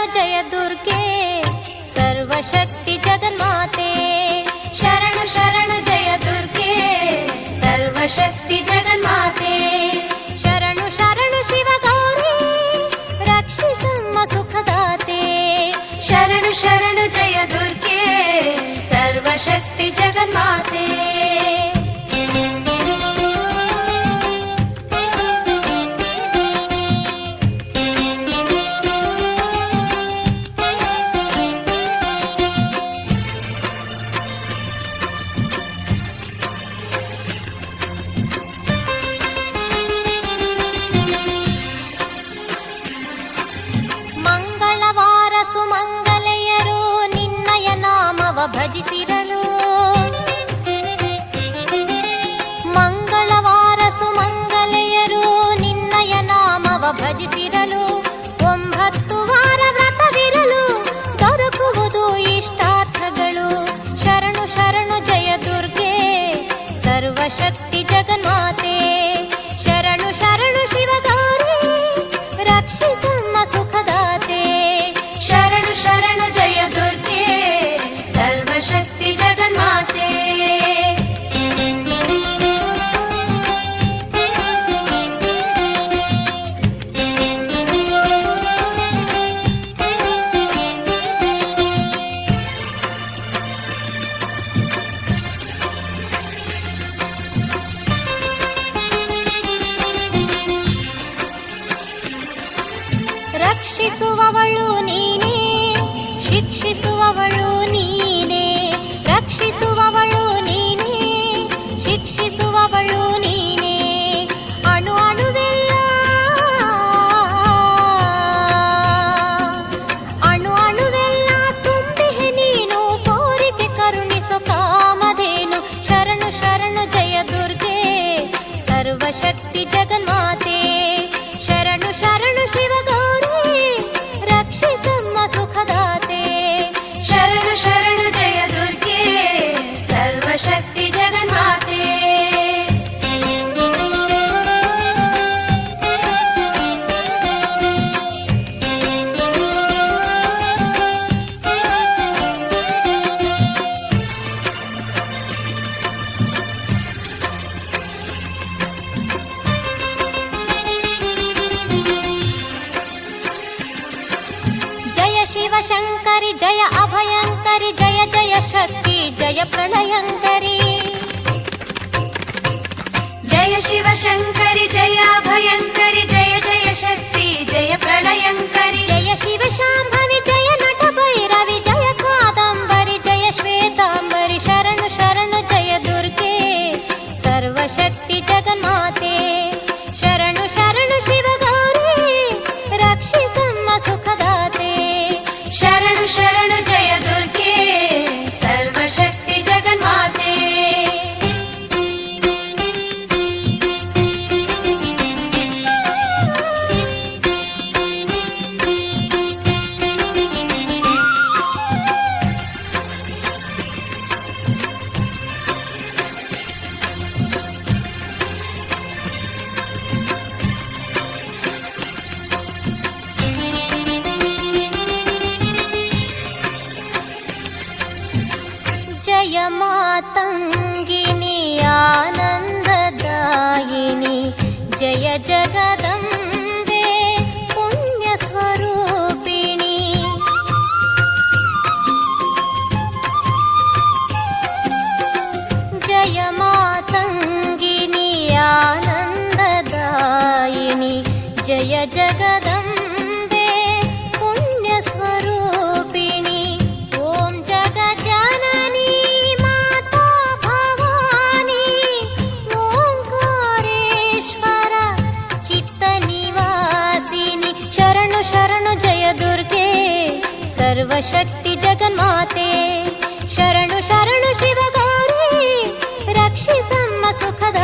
ಶರಣು ಜಯ ದುರ್ಗೆ ಸರ್ವಶಕ್ತಿ ಜಗನ್ಮಾತೆ. ಶರಣು ಶರಣು ಜಯ ದುರ್ಗೆ ಸರ್ವಶಕ್ತಿ ಜಗನ್ಮಾತೆ. ಶರಣು ಶರಣು ಶಿವಗೌರಿ ರಕ್ಷಿಸಮ್ಮ ಸುಖದಾತೆ. ಶರಣು ಶರಣು ಜಯ ದುರ್ಗೆ ಸರ್ವಶಕ್ತಿ ಜಗನ್ಮಾತೆ. ಸುಮಂಗಲೆಯರು ನಿನ್ನಯ ನಾಮವ ಭಜಿಸಿರಲು. ಮಂಗಳವಾರ ಸುಮಂಗಲೆಯರು ನಿನ್ನಯ ನಾಮವ ಭಜಿಸಿರಲು. 9 ವಾರ ವ್ರತವಿರಲು ದೊರಕುವುದು ಇಷ್ಟಾರ್ಥಗಳು. ಶರಣು ಶರಣು ಜಯ ದುರ್ಗೆ ಸರ್ವಶಕ್ತಿ ಜಗನ್ಮಾತೆ. ಶರಣು ಶರಣು ಶಿವಗೌರಿ ರಕ್ಷಿಸಮ್ಮ ಸುಖದಾತೆ. ಶರಣು ಶರಣು ಜಯ ದುರ್ಗೆ ಸರ್ವಶಕ್ತಿ ಜಗನ್ಮಾತೆ. ರಕ್ಷಿಸುವವಳು ನೀನೇ, ಶಿಕ್ಷಿಸುವವಳು ನೀನೇ. ರಕ್ಷಿಸುವವಳು ನೀನೇ, ಶಿಕ್ಷಿಸುವವಳು ನೀನೇ. ಅಣು ಅಣುವೆಲ್ಲ ಅಣು ಅಣುವೆಲ್ಲ ತುಂಬಿಹೆ ನೀನು. ಕೋರಿಕೆ ಕರುಣಿಸು ಕಾಮಧೇನು. ಶರಣು ಶರಣು ಜಯ ದುರ್ಗೆ ಸರ್ವಶಕ್ತಿ ಜಗನ್ಮಾತೆ. ಶರಣು ಶರಣು ಶಿವಗೌರಿ ರಕ್ಷಿಸಮ್ಮ ಸುಖದಾತೆ. ಶರಣು ಶರಣು ಜಯ ದುರ್ಗೆ ಸರ್ವಶಕ್ತಿ ಜಗನ್ಮಾತೆ. ಶಿವಶಂಕರಿ ಜಯ ಅಭಯಂಕರಿ ಜಯ ಜಯ ಶಕ್ತಿ ಜಯ ಪ್ರಳಯಂಕರಿ. ಜಯ ಶಿವಶಂಕರಿ ಜಯ ಅಭಯಂಕರಿ ಜಯ ಜಯ ಶಕ್ತಿ ಜಯ ಪ್ರಳಯಂಕರಿ. ಜಯ ಶಿವ ಶಾಂಭವಿ ಜಯ ನಟ ಭೈರವಿ ಜಯ ಕಾದಂಬರಿ ಜಯ ಶ್ವೇತಾಂಬರಿ. ಶರಣು ಶರಣು ಜಯ ದುರ್ಗೆ ಸರ್ವಶಕ್ತಿ ಜಗನ್ಮಾತೆ. ಶರಣು ಶರಣು ಶಿವಗೌರಿ ರಕ್ಷಿಸಮ್ಮ ಸುಖದಾತೆ. ಶರಣು ಶರಣು ಜಯ ದುರ್ಗೆ ಸರ್ವಶಕ್ತಿ ಜಗನ್ಮಾತೆ. ಜಯ ಮಾತಂಗಿನಿ ಆನಂದದಾಯಿನಿ ಜಯ ಜಗದಂಬೆ ಪುಣ್ಯ ಸ್ವರೂಪಿಣಿ. ಜಯ ಮಾತಂಗಿನಿ ಆನಂದದಾಯಿನಿ ಜಯ ಜಗದಂಬೆ ಪುಣ್ಯ ಸ್ವರೂಪಿಣಿ. ಓಂ ಜಗಜ್ಜನನಿ ಮಾತಾ ಭವಾನಿ ಓಂಕಾರೇಶ್ವರ ಚಿತ್ತ ನಿವಾಸಿನಿ. ಶರಣು ಶರಣು ಜಯ ದುರ್ಗೆ ಸರ್ವಶಕ್ತಿ ಜಗನ್ಮಾತೆ. ಶರಣು ಶರಣು ಶಿವಗೌರಿ ರಕ್ಷಿಸಮ್ಮ ಸುಖದ